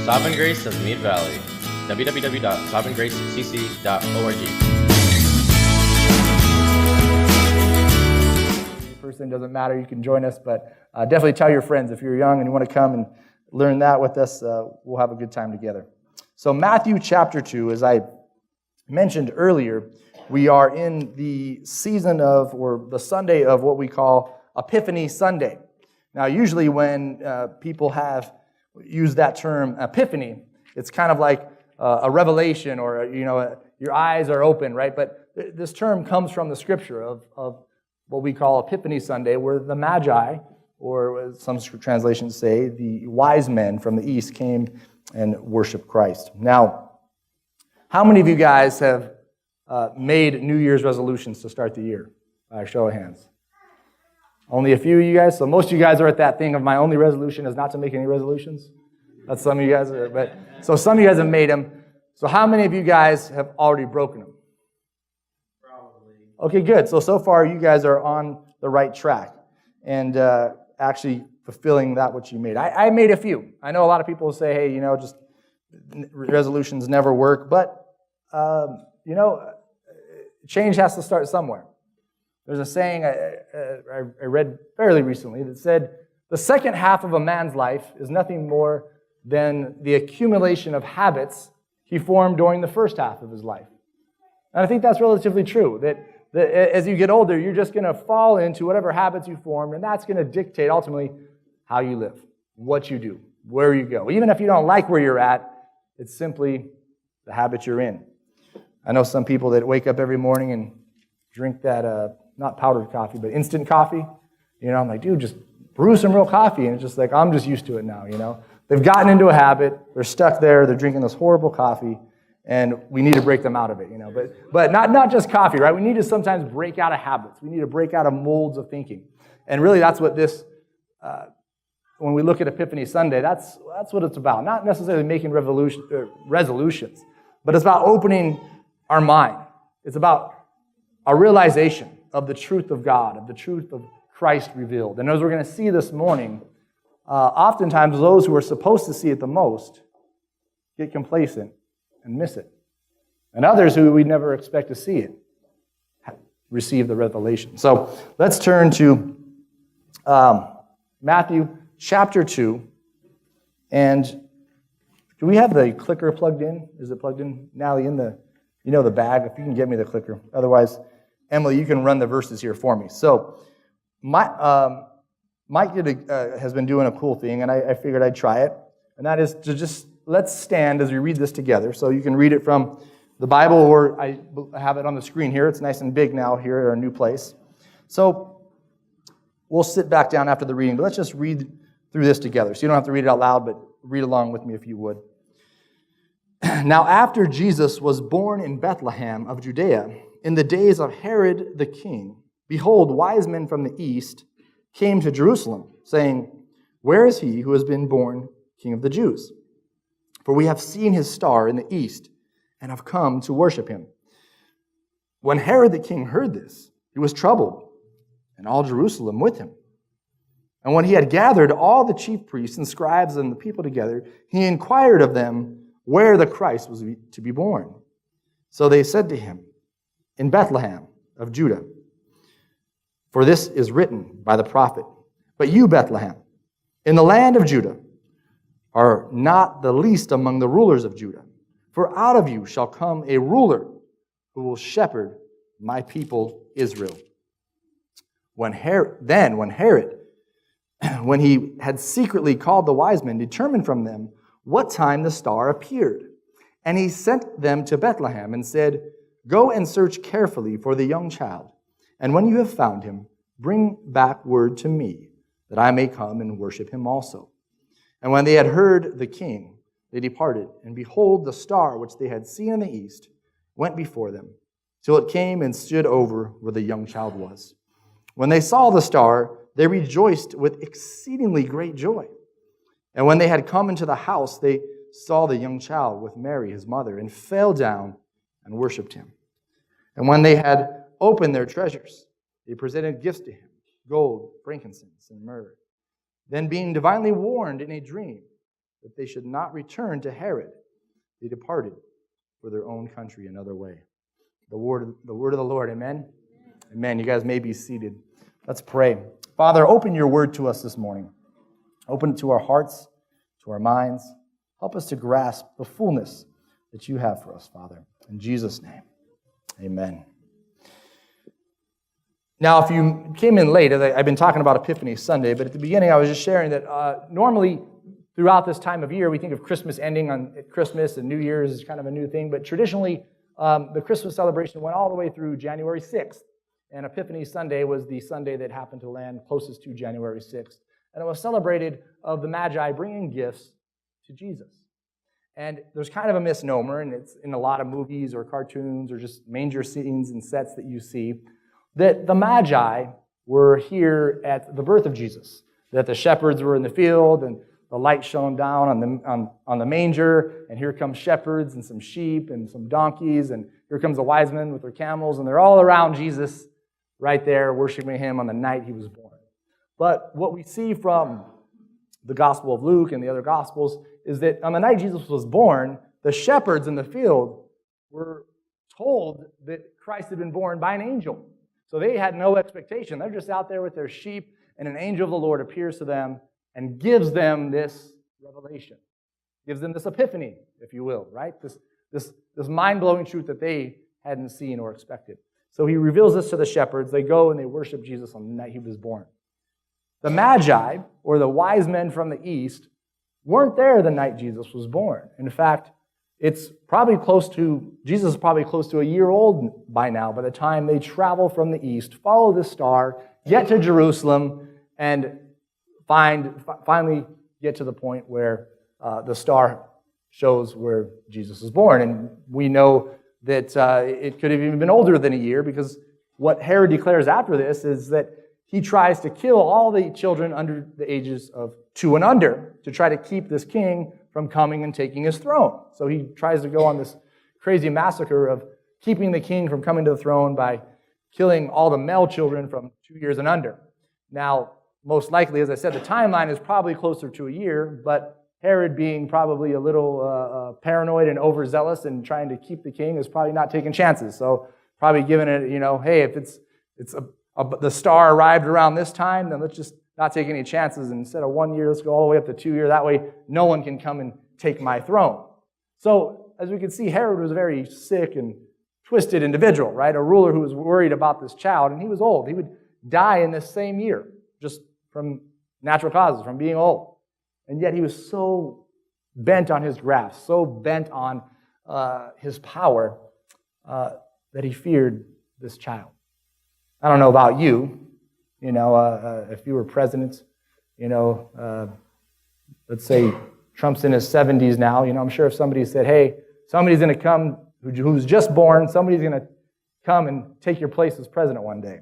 Sovereign Grace of Mead Valley. www.sovereigngracecc.org. First thing doesn't matter, you can join us, but definitely tell your friends if you're young and you want to come and learn that with us. We'll have a good time together. So Matthew chapter 2, as I mentioned earlier, we are in the season of, or the Sunday of what we call Epiphany Sunday. Now, usually when people have used that term epiphany, it's kind of like a revelation or, your eyes are open, right? But this term comes from the scripture of what we call Epiphany Sunday, where the Magi, or as some translations say, the wise men from the east came and worshiped Christ. Now, how many of you guys have made New Year's resolutions to start the year? By show of hands. Only a few of you guys. So most of you guys are at that thing of my only resolution is not to make any resolutions. That's some of you guys. So some of you guys have made them. So how many of you guys have already broken them? Probably. Okay, good. So far you guys are on the right track and actually fulfilling that which you made. I made a few. I know a lot of people say, hey, just resolutions never work, but change has to start somewhere. There's a saying I read fairly recently that said, the second half of a man's life is nothing more than the accumulation of habits he formed during the first half of his life. And I think that's relatively true, that as you get older, you're just going to fall into whatever habits you formed, and that's going to dictate ultimately how you live, what you do, where you go. Even if you don't like where you're at, it's simply the habit you're in. I know some people that wake up every morning and drink that, not powdered coffee, but instant coffee. I'm like, dude, just brew some real coffee. And it's just like, I'm just used to it now, They've gotten into a habit. They're stuck there. They're drinking this horrible coffee. And we need to break them out of it, But not just coffee, right? We need to sometimes break out of habits. We need to break out of molds of thinking. And really that's what this, when we look at Epiphany Sunday, that's what it's about. Not necessarily making resolutions, but it's about opening our mind. It's about a realization of the truth of God, of the truth of Christ revealed. And as we're going to see this morning, oftentimes those who are supposed to see it the most get complacent and miss it. And others who we never expect to see it receive the revelation. So let's turn to Matthew chapter 2. And do we have the clicker plugged in? Is it plugged in, Nally, in the bag? If you can get me the clicker. Otherwise, Emily, you can run the verses here for me. So Mike has been doing a cool thing, and I figured I'd try it. And that is to just, let's stand as we read this together. So you can read it from the Bible, or I have it on the screen here. It's nice and big now here at our new place. So we'll sit back down after the reading, but let's just read through this together. So you don't have to read it out loud, but read along with me if you would. Now after Jesus was born in Bethlehem of Judea, in the days of Herod the king, behold, wise men from the east came to Jerusalem, saying, where is he who has been born King of the Jews? For we have seen his star in the east, and have come to worship him. When Herod the king heard this, he was troubled, and all Jerusalem with him. And when he had gathered all the chief priests and scribes and the people together, he inquired of them where the Christ was to be born. So they said to him, in Bethlehem of Judah. For this is written by the prophet, but you, Bethlehem, in the land of Judah, are not the least among the rulers of Judah. For out of you shall come a ruler who will shepherd my people Israel. When Herod, when he had secretly called the wise men, determined from them what time the star appeared. And he sent them to Bethlehem and said, go and search carefully for the young child, and when you have found him, bring back word to me, that I may come and worship him also. And when they had heard the king, they departed, and behold, the star which they had seen in the east went before them, till it came and stood over where the young child was. When they saw the star, they rejoiced with exceedingly great joy. And when they had come into the house, they saw the young child with Mary, his mother, and fell down and worshipped him. And when they had opened their treasures, they presented gifts to him, gold, frankincense, and myrrh. Then being divinely warned in a dream that they should not return to Herod. They departed for their own country another way. The word of the Lord, amen? Amen. You guys may be seated. Let's pray. Father, open your word to us this morning. Open it to our hearts, to our minds. Help us to grasp the fullness that you have for us, Father. In Jesus' name, amen. Now, if you came in late, I've been talking about Epiphany Sunday, but at the beginning I was just sharing that normally throughout this time of year, we think of Christmas ending on Christmas and New Year's is kind of a new thing, but traditionally the Christmas celebration went all the way through January 6th, and Epiphany Sunday was the Sunday that happened to land closest to January 6th, and it was celebrated of the Magi bringing gifts to Jesus. And there's kind of a misnomer, and it's in a lot of movies or cartoons or just manger scenes and sets that you see, that the Magi were here at the birth of Jesus, that the shepherds were in the field and the light shone down on the manger, and here come shepherds and some sheep and some donkeys, and here comes the wise men with their camels, and they're all around Jesus right there worshiping him on the night he was born. But what we see from the Gospel of Luke and the other Gospels is that on the night Jesus was born, the shepherds in the field were told that Christ had been born by an angel. So they had no expectation. They're just out there with their sheep, and an angel of the Lord appears to them and gives them this revelation, gives them this epiphany, if you will, right? This mind-blowing truth that they hadn't seen or expected. So he reveals this to the shepherds. They go and they worship Jesus on the night he was born. The Magi, or the wise men from the east, weren't there the night Jesus was born. In fact, Jesus is probably close to a year old by now, by the time they travel from the east, follow the star, get to Jerusalem, and finally get to the point where the star shows where Jesus was born. And we know that it could have even been older than a year, because what Herod declares after this is that he tries to kill all the children under the ages of 2 and under to try to keep this king from coming and taking his throne. So he tries to go on this crazy massacre of keeping the king from coming to the throne by killing all the male children from 2 years and under. Now, most likely, as I said, the timeline is probably closer to a year, but Herod, being probably a little paranoid and overzealous and trying to keep the king, is probably not taking chances. So probably giving it, hey, if the star arrived around this time, then let's just not take any chances. And instead of 1 year, let's go all the way up to 2 years. That way, no one can come and take my throne. So, as we can see, Herod was a very sick and twisted individual, right? A ruler who was worried about this child, and he was old. He would die in this same year, just from natural causes, from being old. And yet he was so bent on his grasp, so bent on his power, that he feared this child. I don't know about you, if you were president, let's say Trump's in his 70s now, I'm sure if somebody said, hey, somebody's going to come who's just born, somebody's going to come and take your place as president one day.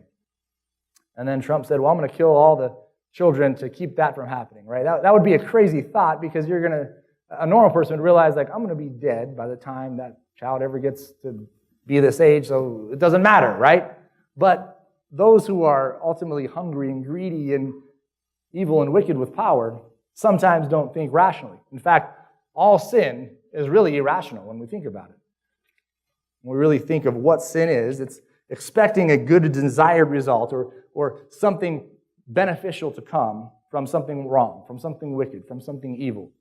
And then Trump said, well, I'm going to kill all the children to keep that from happening, right? That would be a crazy thought, because a normal person would realize, I'm going to be dead by the time that child ever gets to be this age, so it doesn't matter, right? But those who are ultimately hungry and greedy and evil and wicked with power sometimes don't think rationally. In fact, all sin is really irrational when we think about it. When we really think of what sin is, it's expecting a good desired result or something beneficial to come from something wrong, from something wicked, from something evil.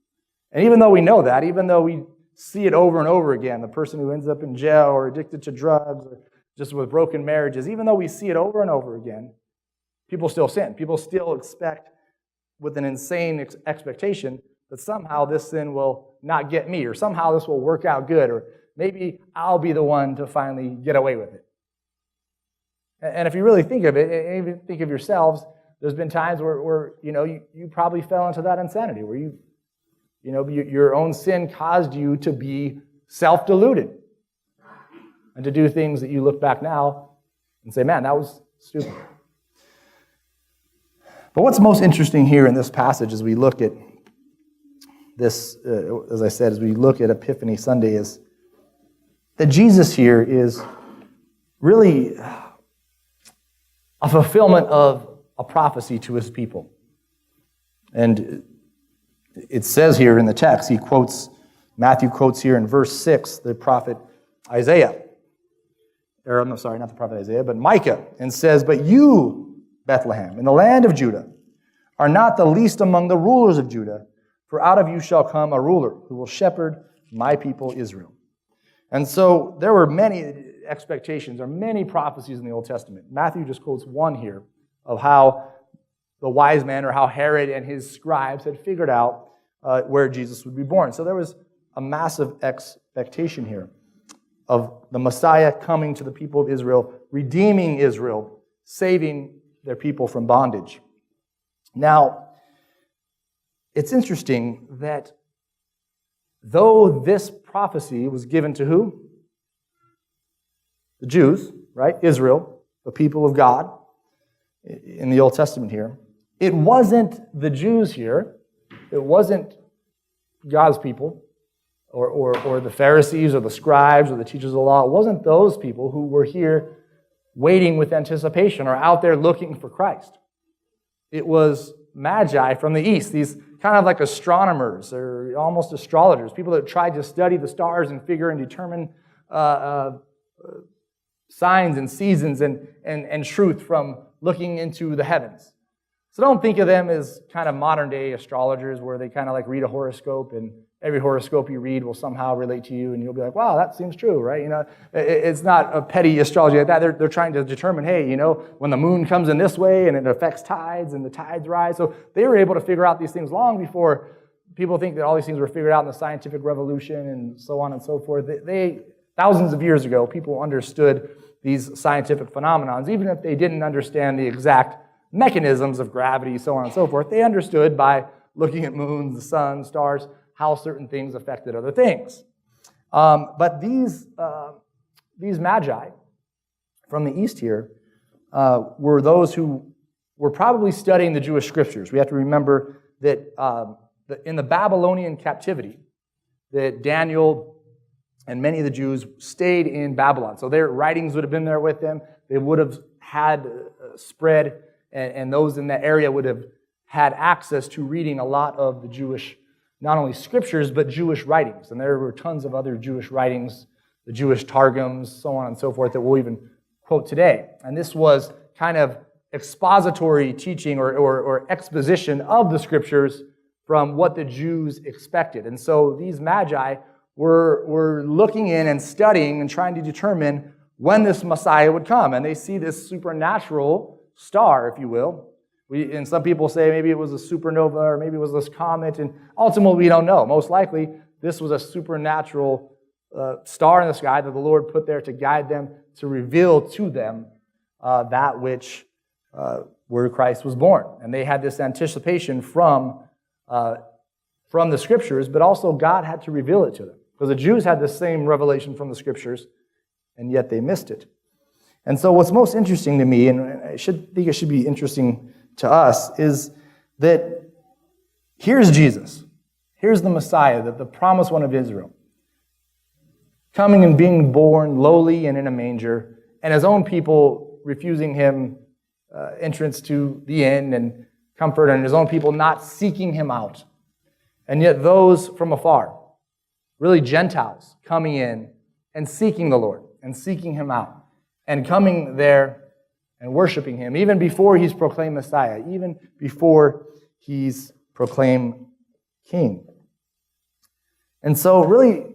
And even though we know that, even though we see it over and over again, the person who ends up in jail or addicted to drugs or just with broken marriages, even though we see it over and over again, people still sin. People still expect, with an insane expectation, that somehow this sin will not get me, or somehow this will work out good, or maybe I'll be the one to finally get away with it. And if you really think of it, and even think of yourselves, there's been times where you probably fell into that insanity, where your own sin caused you to be self-deluded and to do things that you look back now and say, man, that was stupid. But what's most interesting here in this passage as we look at this, as I said, as we look at Epiphany Sunday, is that Jesus here is really a fulfillment of a prophecy to his people. And it says here in the text, Matthew quotes here in verse 6, the prophet Isaiah. Or, no, sorry, not the prophet Isaiah, but Micah, and says, "But you, Bethlehem, in the land of Judah, are not the least among the rulers of Judah, for out of you shall come a ruler who will shepherd my people Israel." And so there were many expectations or many prophecies in the Old Testament. Matthew just quotes one here of how the wise men or how Herod and his scribes had figured out where Jesus would be born. So there was a massive expectation here of the Messiah coming to the people of Israel, redeeming Israel, saving their people from bondage. Now, it's interesting that though this prophecy was given to who? The Jews, right? Israel, the people of God in the Old Testament here. It wasn't the Jews here. It wasn't God's people or the Pharisees or the scribes or the teachers of the law. It wasn't those people who were here waiting with anticipation or out there looking for Christ. It was magi from the east, these kind of like astronomers or almost astrologers, people that tried to study the stars and figure and determine signs and seasons and truth from looking into the heavens. So don't think of them as kind of modern day astrologers where they kind of like read a horoscope and every horoscope you read will somehow relate to you and you'll be like, wow, that seems true, right? You know, it's not a petty astrology like that. They're trying to determine, hey, you know, when the moon comes in this way and it affects tides and the tides rise. So they were able to figure out these things long before people think that all these things were figured out in the scientific revolution and so on and so forth. They thousands of years ago, people understood these scientific phenomenons, even if they didn't understand the exact mechanisms of gravity, so on and so forth. They understood by looking at moons, the sun, stars, how certain things affected other things. But these magi from the east here were those who were probably studying the Jewish scriptures. We have to remember that in the Babylonian captivity, that Daniel and many of the Jews stayed in Babylon. So their writings would have been there with them. They would have had spread, and those in that area would have had access to reading a lot of the Jewish, not only scriptures, but Jewish writings. And there were tons of other Jewish writings, the Jewish Targums, so on and so forth, that we'll even quote today. And this was kind of expository teaching or exposition of the scriptures from what the Jews expected. And so these magi were looking in and studying and trying to determine when this Messiah would come. And they see this supernatural star, if you will. And some people say maybe it was a supernova or maybe it was this comet. And ultimately, we don't know. Most likely, this was a supernatural star in the sky that the Lord put there to guide them, to reveal to them that which where Christ was born. And they had this anticipation from the scriptures, but also God had to reveal it to them. Because the Jews had the same revelation from the scriptures, and yet they missed it. And so what's most interesting to me, and I think it should be interesting to us, is that here's Jesus. Here's the Messiah, the promised one of Israel, coming and being born lowly and in a manger, and his own people refusing him entrance to the inn and comfort, and his own people not seeking him out. And yet those from afar, really Gentiles, coming in and seeking the Lord and seeking him out and coming there and worshiping him even before he's proclaimed Messiah, even before he's proclaimed King. And so really,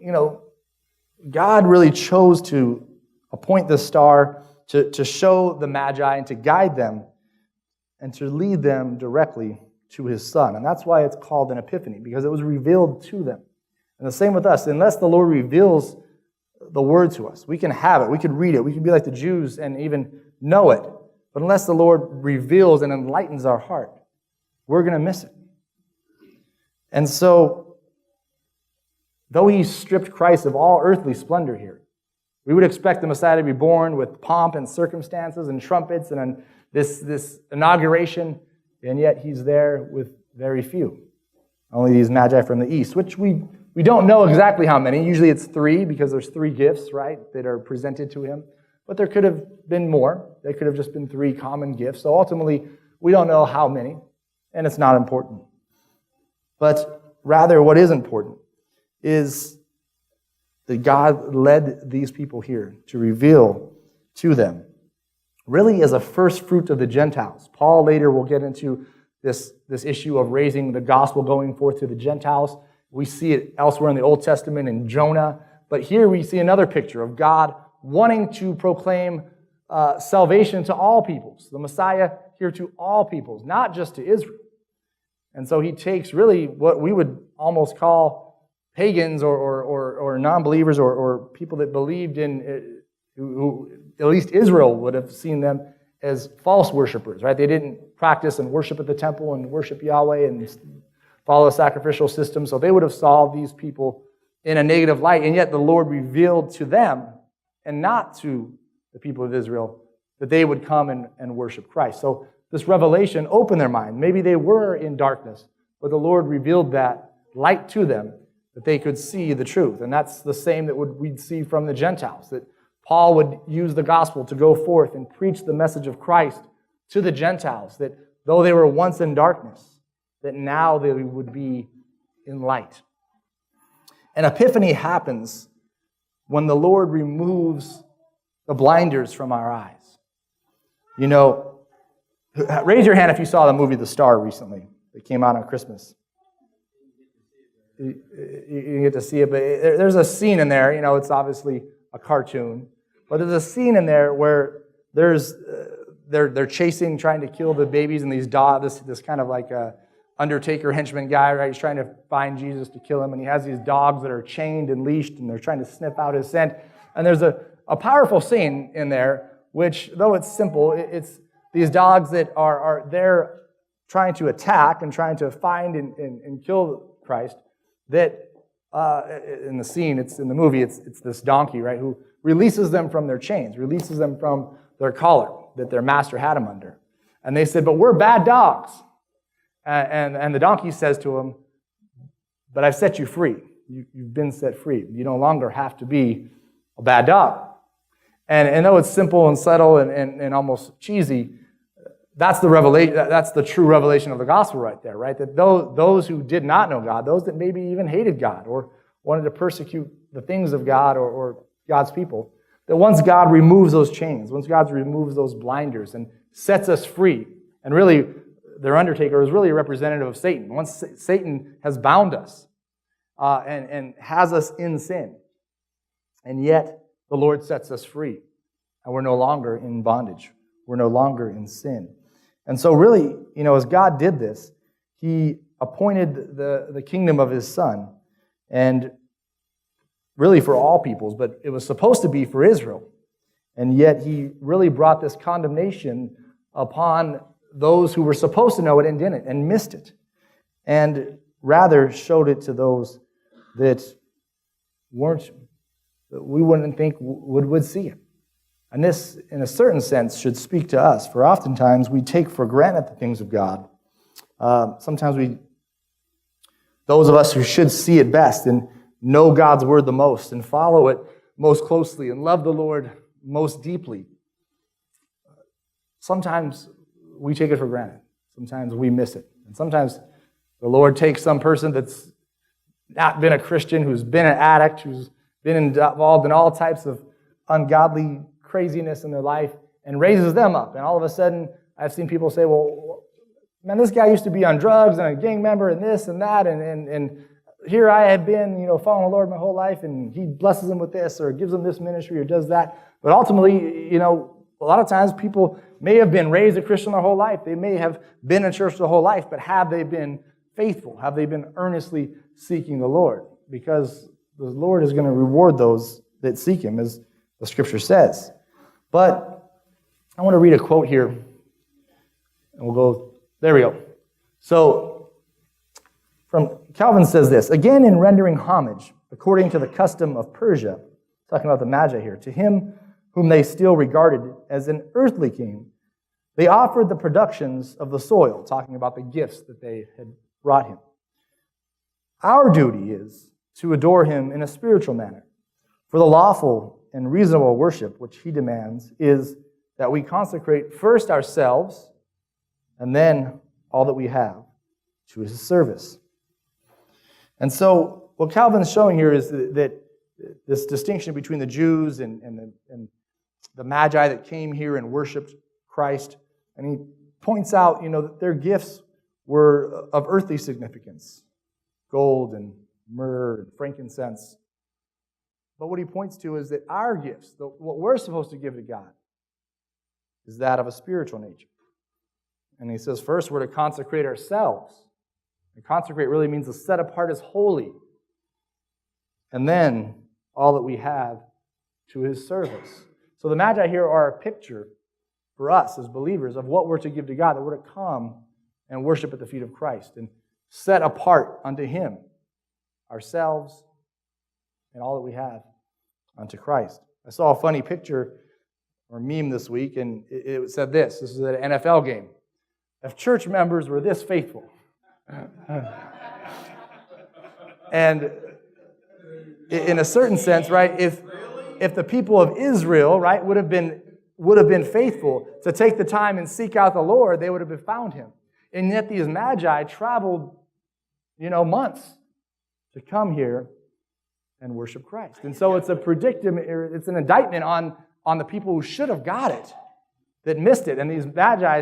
God really chose to appoint this star to show the Magi and to guide them and to lead them directly to his Son. And that's why it's called an Epiphany, because it was revealed to them. And the same with us. Unless the Lord reveals the word to us, we can have it, we could read it, we could be like the Jews and even know it. But unless the Lord reveals and enlightens our heart, we're going to miss it. And so, though he stripped Christ of all earthly splendor here, we would expect the Messiah to be born with pomp and circumstances and trumpets and this inauguration, and yet he's there with very few. Only these magi from the east, which we don't know exactly how many. Usually it's 3 because there's 3 gifts, right, that are presented to him. But there could have been more. There could have just been 3 common gifts. So ultimately, we don't know how many, and it's not important. But rather, what is important is that God led these people here to reveal to them, really as a first fruit of the Gentiles. Paul later will get into this issue of raising the gospel going forth to the Gentiles. We see it elsewhere in the Old Testament in Jonah. But here we see another picture of God wanting to proclaim salvation to all peoples. The Messiah here to all peoples, not just to Israel. And so he takes really what we would almost call pagans or non-believers or people that believed in, who at least Israel would have seen them as false worshipers, right? They didn't practice and worship at the temple and worship Yahweh and follow a sacrificial system. So they would have saw these people in a negative light. And yet the Lord revealed to them and not to the people of Israel that they would come and worship Christ. So this revelation opened their mind. Maybe they were in darkness, but the Lord revealed that light to them that they could see the truth. And that's the same that we'd see from the Gentiles, that Paul would use the gospel to go forth and preach the message of Christ to the Gentiles, that though they were once in darkness, that now they would be in light. An epiphany happens when the Lord removes the blinders from our eyes. You know, raise your hand if you saw the movie The Star recently. It came out on Christmas. You get to see it, but there's a scene in there, you know, it's obviously a cartoon, but there's a scene in there where they're chasing, trying to kill the babies, and these dogs, this kind of like a Undertaker henchman guy, right? He's trying to find Jesus to kill him, and he has these dogs that are chained and leashed, and they're trying to sniff out his scent. And there's a powerful scene in there, which, though it's simple, it's these dogs that are there trying to attack and trying to find and kill Christ. That in the scene, it's in the movie, it's this donkey, right, who releases them from their chains, releases them from their collar that their master had them under. And they said, but we're bad dogs. And the donkey says to him, but I've set you free. You've been set free. You no longer have to be a bad dog. And though it's simple and subtle and almost cheesy, that's the revelation. That's the true revelation of the gospel right there, right? That those who did not know God, those that maybe even hated God or wanted to persecute the things of God or God's people, that once God removes those chains, once God removes those blinders and sets us free, and really their Undertaker is really a representative of Satan. Once Satan has bound us and has us in sin, and yet the Lord sets us free, and we're no longer in bondage. We're no longer in sin. And so really, you know, as God did this, He appointed the kingdom of His Son, and really for all peoples, but it was supposed to be for Israel. And yet He really brought this condemnation upon those who were supposed to know it and didn't, and missed it, and rather showed it to those that weren't, that we wouldn't think would see it. And this, in a certain sense, should speak to us, for oftentimes we take for granted the things of God. Sometimes those of us who should see it best and know God's word the most and follow it most closely and love the Lord most deeply, sometimes we take it for granted. Sometimes we miss it. And sometimes the Lord takes some person that's not been a Christian, who's been an addict, who's been involved in all types of ungodly craziness in their life, and raises them up. And all of a sudden, I've seen people say, well, man, this guy used to be on drugs and a gang member and this and that, and here I have been, you know, following the Lord my whole life, and He blesses them with this or gives them this ministry or does that. But ultimately, you know, a lot of times people may have been raised a Christian their whole life. They may have been in church their whole life, but have they been faithful? Have they been earnestly seeking the Lord? Because the Lord is going to reward those that seek Him, as the Scripture says. But I want to read a quote here, and we'll go, there we go. So, from Calvin says this, again in rendering homage, according to the custom of Persia, talking about the Magi here, to him whom they still regarded as an earthly king, they offered the productions of the soil, talking about the gifts that they had brought him. Our duty is to adore him in a spiritual manner, for the lawful and reasonable worship which he demands is that we consecrate first ourselves and then all that we have to his service. And so what Calvin's showing here is that this distinction between the Jews and the Magi that came here and worshiped Christ, and he points out, that their gifts were of earthly significance, gold and myrrh and frankincense. But what he points to is that our gifts, what we're supposed to give to God, is that of a spiritual nature. And he says, first, we're to consecrate ourselves. And consecrate really means to set apart as holy. And then, all that we have to his service. So the Magi here are a picture for us as believers of what we're to give to God, that we're to come and worship at the feet of Christ and set apart unto him ourselves and all that we have unto Christ. I saw a funny picture or meme this week, and it said this. This is at an NFL game. If church members were this faithful. And in a certain sense, right, if the people of Israel, right, would have been faithful to take the time and seek out the Lord, they would have found him. And yet these Magi traveled, months to come here and worship Christ. And so it's a predicament, it's an indictment on the people who should have got it, that missed it. And these Magi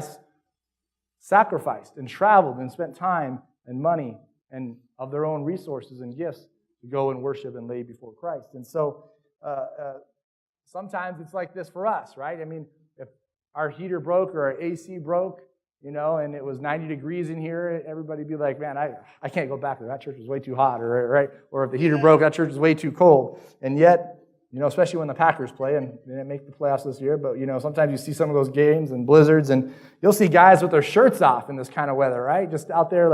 sacrificed and traveled and spent time and money and of their own resources and gifts to go and worship and lay before Christ. And so sometimes it's like this for us, right? I mean, if our heater broke or our AC broke, and it was 90 degrees in here, everybody'd be like, man, I can't go back there. That church was way too hot, right? Or if the heater broke, that church was way too cold. And yet, especially when the Packers play, and they didn't make the playoffs this year, but, sometimes you see some of those games and blizzards, and you'll see guys with their shirts off in this kind of weather, right? Just out there,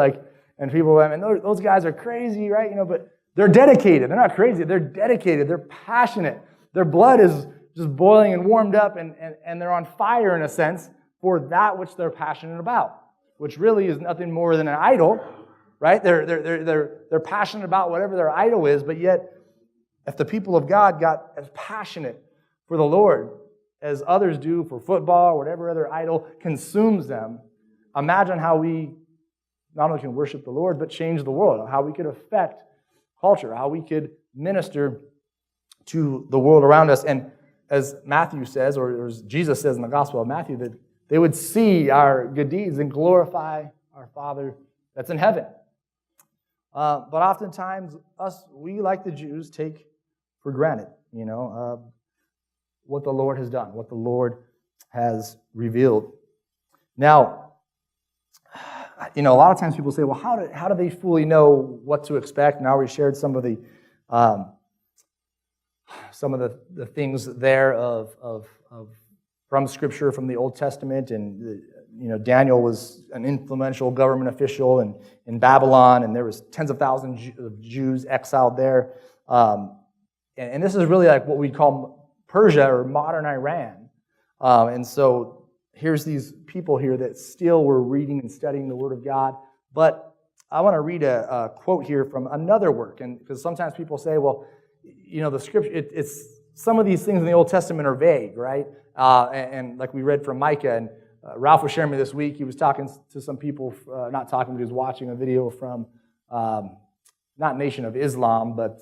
and people, those guys are crazy, right? But they're dedicated. They're not crazy. They're dedicated. They're passionate. Their blood is just boiling and warmed up, and they're on fire in a sense for that which they're passionate about, which really is nothing more than an idol, right? They're passionate about whatever their idol is, but yet, if the people of God got as passionate for the Lord as others do for football or whatever other idol consumes them, imagine how we not only can worship the Lord, but change the world, how we could affect culture, how we could minister to the world around us. And as Matthew says, or as Jesus says in the Gospel of Matthew, that they would see our good deeds and glorify our Father that's in heaven. But oftentimes, we, like the Jews, take for granted, what the Lord has done, what the Lord has revealed. Now, a lot of times people say, well, how do they fully know what to expect? Now we shared some of the things there of from Scripture, from the Old Testament, and Daniel was an influential government official in Babylon, and there was tens of thousands of Jews exiled there. And this is really like what we'd call Persia or modern Iran. And so here's these people here that still were reading and studying the Word of God. But I want to read a quote here from another work, and because sometimes people say, well, the Scripture, it's some of these things in the Old Testament are vague, right? And like we read from Micah, and Ralph was sharing me this week, he was talking to some people, not talking, but he was watching a video from, not Nation of Islam, but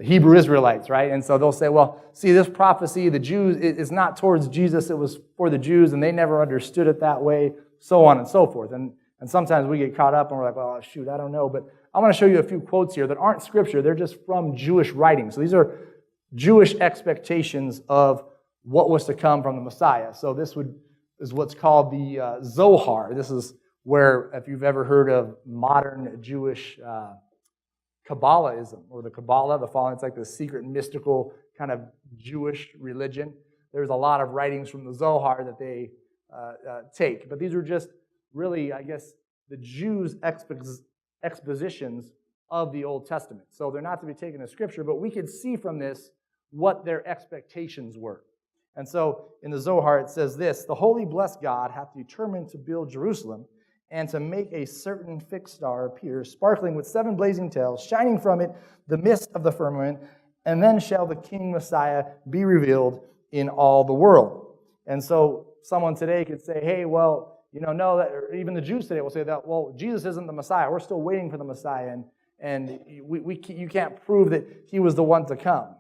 Hebrew Israelites, right? And so they'll say, well, see, this prophecy, the Jews, it's not towards Jesus, it was for the Jews, and they never understood it that way, so on and so forth. And sometimes we get caught up and we're like, well, shoot, I don't know. But I want to show you a few quotes here that aren't Scripture, they're just from Jewish writings. So these are Jewish expectations of what was to come from the Messiah. So this is what's called the Zohar. This is where, if you've ever heard of modern Jewish Kabbalahism, or the Kabbalah, the following, it's like the secret mystical kind of Jewish religion. There's a lot of writings from the Zohar that they take. But these are just really, I guess, the Jews' expositions of the Old Testament. So they're not to be taken as Scripture, but we can see from this what their expectations were. And so in the Zohar it says this: the holy blessed God hath determined to build Jerusalem, and to make a certain fixed star appear, sparkling with 7 blazing tails, shining from it the mist of the firmament, and then shall the King Messiah be revealed in all the world. And so someone today could say, hey, well, no, that, or even the Jews today will say that, well, Jesus isn't the Messiah. We're still waiting for the Messiah. and you can't prove that he was the one to come.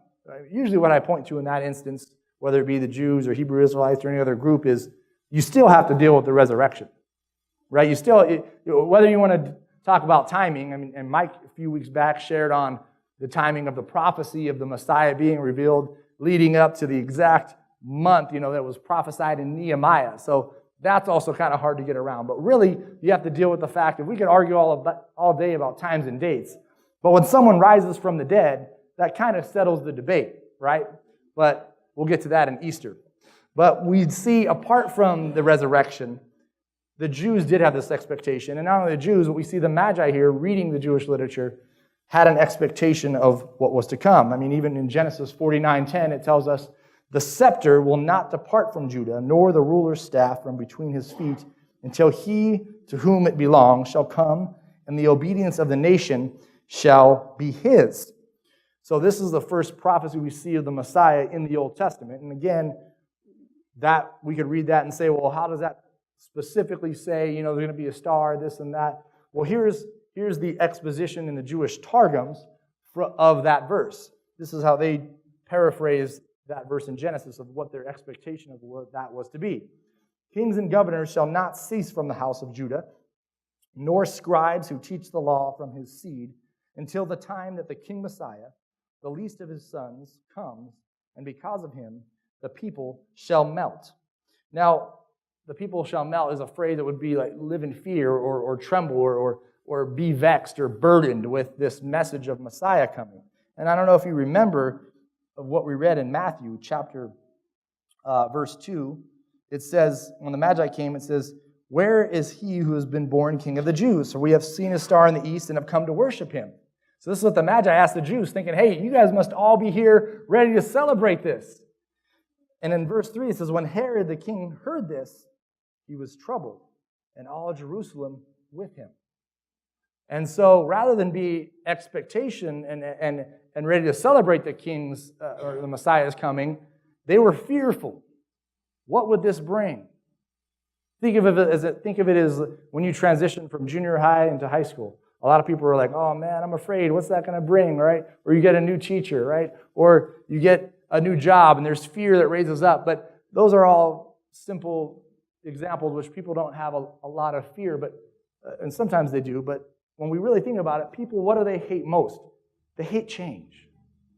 Usually what I point to in that instance, whether it be the Jews or Hebrew Israelites or any other group, is you still have to deal with the resurrection, right? You still, whether you want to talk about timing, I mean, and Mike a few weeks back shared on the timing of the prophecy of the Messiah being revealed leading up to the exact month, that was prophesied in Nehemiah. So that's also kind of hard to get around. But really, you have to deal with the fact that we could argue all day about times and dates. But when someone rises from the dead, that kind of settles the debate, right? But we'll get to that in Easter. But we see, apart from the resurrection, the Jews did have this expectation. And not only the Jews, but we see the Magi here reading the Jewish literature had an expectation of what was to come. I mean, even in Genesis 49:10, it tells us, the scepter will not depart from Judah, nor the ruler's staff from between his feet, until he to whom it belongs shall come, and the obedience of the nation shall be his. So this is the first prophecy we see of the Messiah in the Old Testament. And again, that we could read that and say, well, how does that specifically say, there's going to be a star, this and that? Well, here's the exposition in the Jewish Targums of that verse. This is how they paraphrase that verse in Genesis of what their expectation of what that was to be. Kings and governors shall not cease from the house of Judah, nor scribes who teach the law from his seed, until the time that the King Messiah, the least of his sons, comes, and because of him, the people shall melt. Now, the people shall melt is a phrase that would be like live in fear or tremble or be vexed or burdened with this message of Messiah coming. And I don't know if you remember of what we read in Matthew chapter verse 2. It says, when the Magi came, it says, where is he who has been born King of the Jews? For we have seen his star in the east and have come to worship him. So this is what the Magi asked the Jews, thinking, hey, you guys must all be here ready to celebrate this. And in verse 3, it says, when Herod the king heard this, he was troubled, and all Jerusalem with him. And so rather than be expectation and ready to celebrate the king's or the Messiah's coming, they were fearful. What would this bring? Think of it as when you transition from junior high into high school. A lot of people are like, oh man, I'm afraid. What's that going to bring, right? Or you get a new teacher, right? Or you get a new job and there's fear that raises up. But those are all simple examples which people don't have a lot of fear, but and sometimes they do. But when we really think about it, people, what do they hate most? They hate change,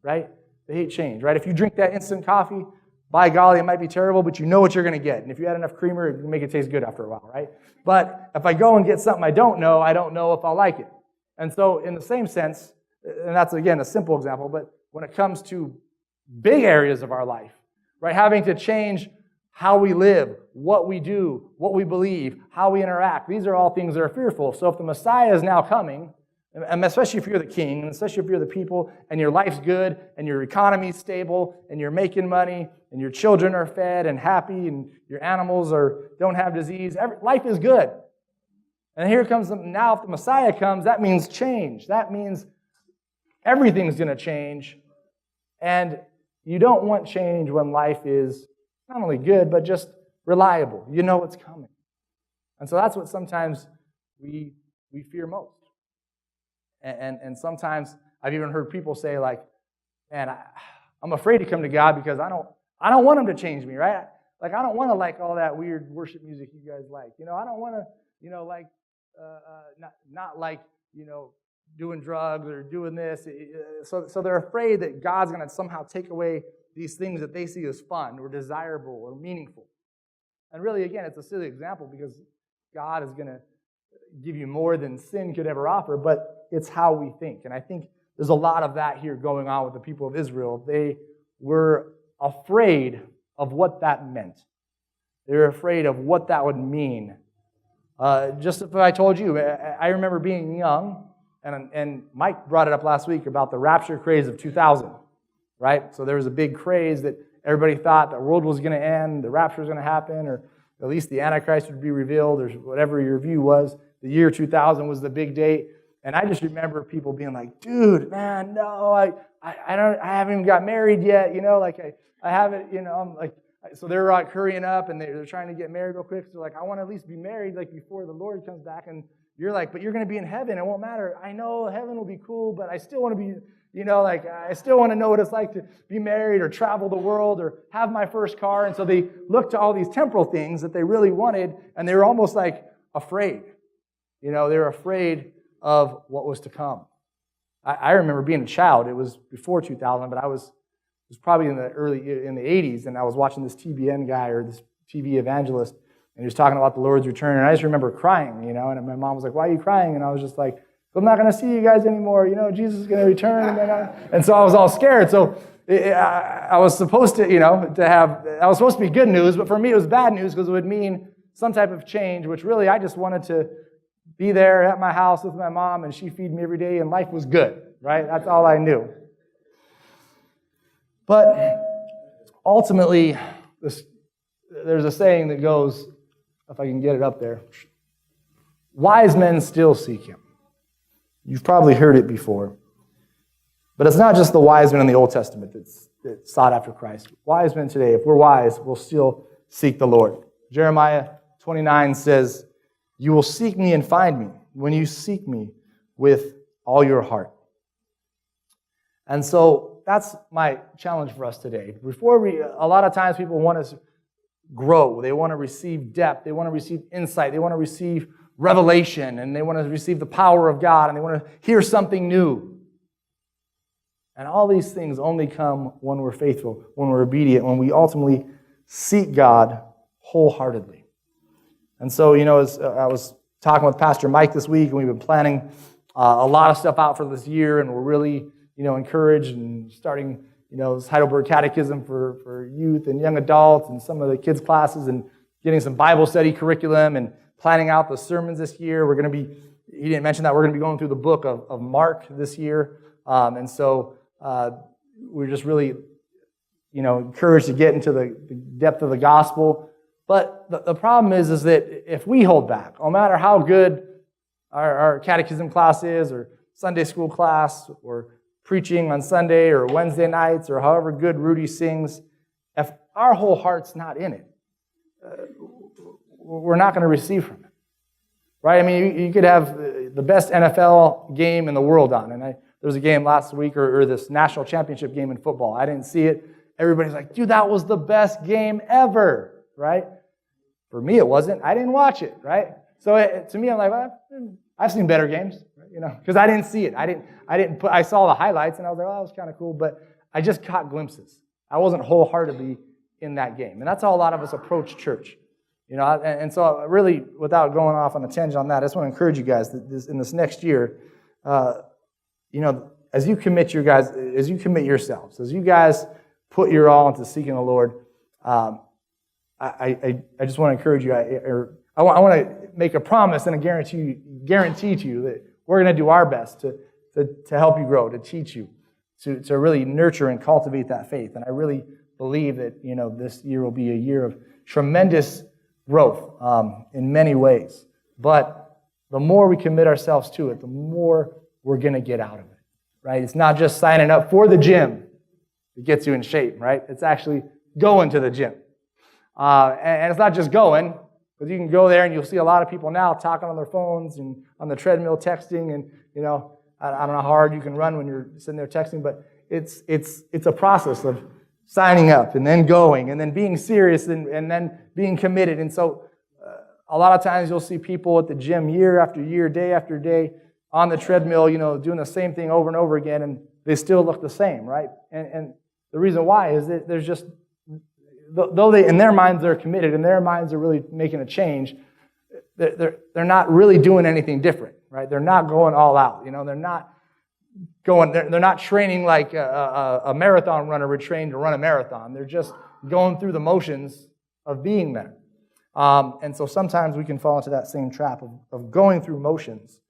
right? They hate change, right? If you drink that instant coffee, by golly, it might be terrible, but you know what you're going to get. And if you add enough creamer, it can make it taste good after a while, right? But if I go and get something I don't know if I'll like it. And so in the same sense, and that's, again, a simple example, but when it comes to big areas of our life, right, having to change how we live, what we do, what we believe, how we interact, these are all things that are fearful. So if the Messiah is now coming, and especially if you're the king, and especially if you're the people, and your life's good, and your economy's stable, and you're making money, and your children are fed and happy, and your animals don't have disease, life is good. And here comes, now if the Messiah comes, that means change. That means everything's going to change. And you don't want change when life is not only good, but just reliable. You know what's coming. And so that's what sometimes we fear most. And sometimes I've even heard people say, like, man, I'm afraid to come to God because I don't want him to change me, right? Like, I don't want to like all that weird worship music you guys like. I don't want to, like, not like, doing drugs or doing this. So they're afraid that God's going to somehow take away these things that they see as fun or desirable or meaningful. And really, again, it's a silly example because God is going to give you more than sin could ever offer, but it's how we think. And I think there's a lot of that here going on with the people of Israel. They were afraid of what that meant. They were afraid of what that would mean. Just if I told you, I remember being young, and Mike brought it up last week about the rapture craze of 2000, right? So there was a big craze that everybody thought the world was going to end, the rapture was going to happen, or at least the Antichrist would be revealed, or whatever your view was. The year 2000 was the big date. And I just remember people being like, dude, man, no, I haven't even got married yet, I haven't, I'm like, so they're like hurrying up and they're trying to get married real quick. So like, I want to at least be married like before the Lord comes back and You're like, but you're going to be in heaven. It won't matter. I know heaven will be cool, but I still want to be, like, I still want to know what it's like to be married or travel the world or have my first car. And so they looked to all these temporal things that they really wanted, and they were almost like afraid. They were afraid of what was to come. I remember being a child. It was before 2000, but it was probably in the 80s, and I was watching this TBN guy or this TV evangelist, and he was talking about the Lord's return, and I just remember crying, and my mom was like, "Why are you crying?" And I was just like, "I'm not going to see you guys anymore. Jesus is going to return." And so I was all scared. So I was supposed to, I was supposed to be good news, but for me it was bad news because it would mean some type of change, which really I just wanted to be there at my house with my mom, and she feed me every day, and life was good, right? That's all I knew. But ultimately, there's a saying that goes, if I can get it up there, wise men still seek him. You've probably heard it before. But it's not just the wise men in the Old Testament that sought after Christ. Wise men today, if we're wise, will still seek the Lord. Jeremiah 29 says, "You will seek me and find me when you seek me with all your heart." And so that's my challenge for us today. A lot of times people want to grow. They want to receive depth. They want to receive insight. They want to receive revelation, and they want to receive the power of God, and they want to hear something new. And all these things only come when we're faithful, when we're obedient, when we ultimately seek God wholeheartedly. And so, as I was talking with Pastor Mike this week, and we've been planning a lot of stuff out for this year, and we're really, encouraged and starting, this Heidelberg Catechism for youth and young adults and some of the kids' classes and getting some Bible study curriculum and planning out the sermons this year. We're going to be, he didn't mention that, we're going to be going through the book of Mark this year. And so we're just really, encouraged to get into the depth of the gospel. But the problem is that if we hold back, no matter how good our catechism class is, or Sunday school class, or preaching on Sunday or Wednesday nights, or however good Rudy sings, if our whole heart's not in it, we're not going to receive from it. Right? I mean, you could have the best NFL game in the world on, and there was a game last week, or this national championship game in football. I didn't see it. Everybody's like, "Dude, that was the best game ever," right? For me, it wasn't. I didn't watch it, right? So to me, I'm like, well, I've seen better games, because I didn't see it. I saw the highlights, and I was like, oh, that was kind of cool, but I just caught glimpses. I wasn't wholeheartedly in that game, and that's how a lot of us approach church, And so, really, without going off on a tangent on that, I just want to encourage you guys that in this next year, as you commit yourselves, as you guys put your all into seeking the Lord, I just want to encourage you. I want to make a promise and a guarantee to you that we're going to do our best to help you grow, to teach you, to really nurture and cultivate that faith. And I really believe that this year will be a year of tremendous growth in many ways. But the more we commit ourselves to it, the more we're going to get out of it. Right? It's not just signing up for the gym that gets you in shape. Right? It's actually going to the gym. And it's not just going, because you can go there and you'll see a lot of people now talking on their phones and on the treadmill texting, and I don't know how hard you can run when you're sitting there texting, but it's a process of signing up and then going and then being serious and then being committed. And so a lot of times you'll see people at the gym year after year, day after day, on the treadmill, doing the same thing over and over again, and they still look the same, right? And the reason why is that there's just, though they, in their minds, they're committed, in their minds, they're really making a change, they're not really doing anything different, right? They're not going all out. They're not going, they're not training like a marathon runner would train to run a marathon. They're just going through the motions of being there. And so sometimes we can fall into that same trap of going through motions,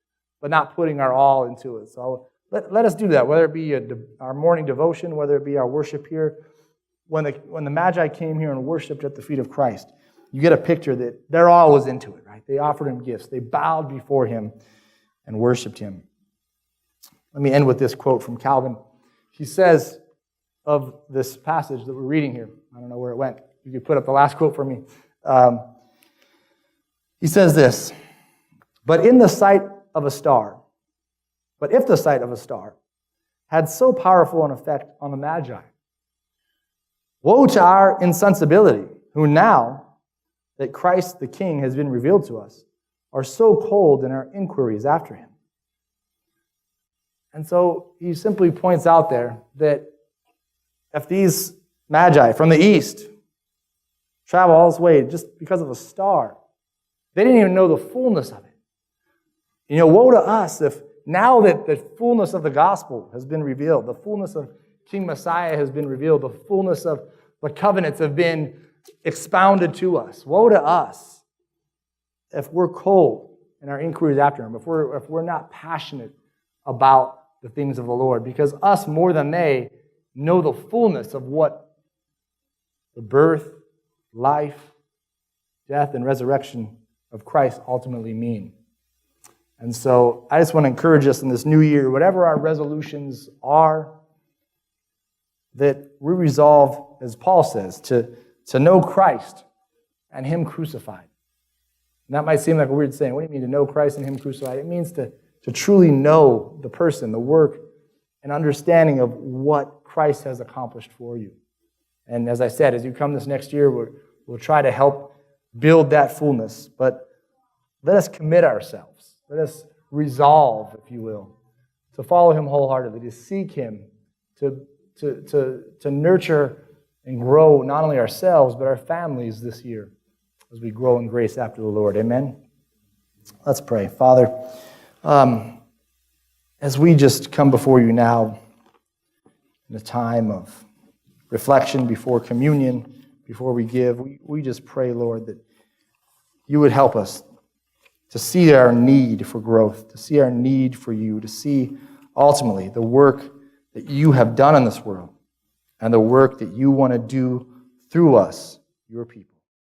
but not putting our all into it. So let us do that, whether it be our morning devotion, whether it be our worship here. When the Magi came here and worshiped at the feet of Christ, you get a picture that they're always into it, right? They offered him gifts. They bowed before him and worshiped him. Let me end with this quote from Calvin. He says of this passage that we're reading here, I don't know where it went. You could put up the last quote for me. He says this: But if the sight of a star had so powerful an effect on the Magi, woe to our insensibility, who now that Christ the King has been revealed to us, are so cold in our inquiries after him. And so he simply points out there that if these Magi from the east travel all this way just because of a star, they didn't even know the fullness of it. Woe to us if now that the fullness of the gospel has been revealed, the fullness of King Messiah has been revealed, the fullness of the covenants have been expounded to us. Woe to us if we're cold in our inquiries after him, if we're not passionate about the things of the Lord, because us more than they know the fullness of what the birth, life, death, and resurrection of Christ ultimately mean. And so I just want to encourage us in this new year, whatever our resolutions are, that we resolve, as Paul says, to know Christ and him crucified. And that might seem like a weird saying. What do you mean to know Christ and him crucified? It means to truly know the person, the work, and understanding of what Christ has accomplished for you. And as I said, as you come this next year, we'll try to help build that fullness. But let us commit ourselves. Let us resolve, if you will, to follow him wholeheartedly, to seek him, to nurture and grow not only ourselves, but our families this year as we grow in grace after the Lord. Amen? Let's pray. Father, as we just come before you now in a time of reflection before communion, before we give, we just pray, Lord, that you would help us to see our need for growth, to see our need for you, to see ultimately the work that you have done in this world and the work that you want to do through us, your people.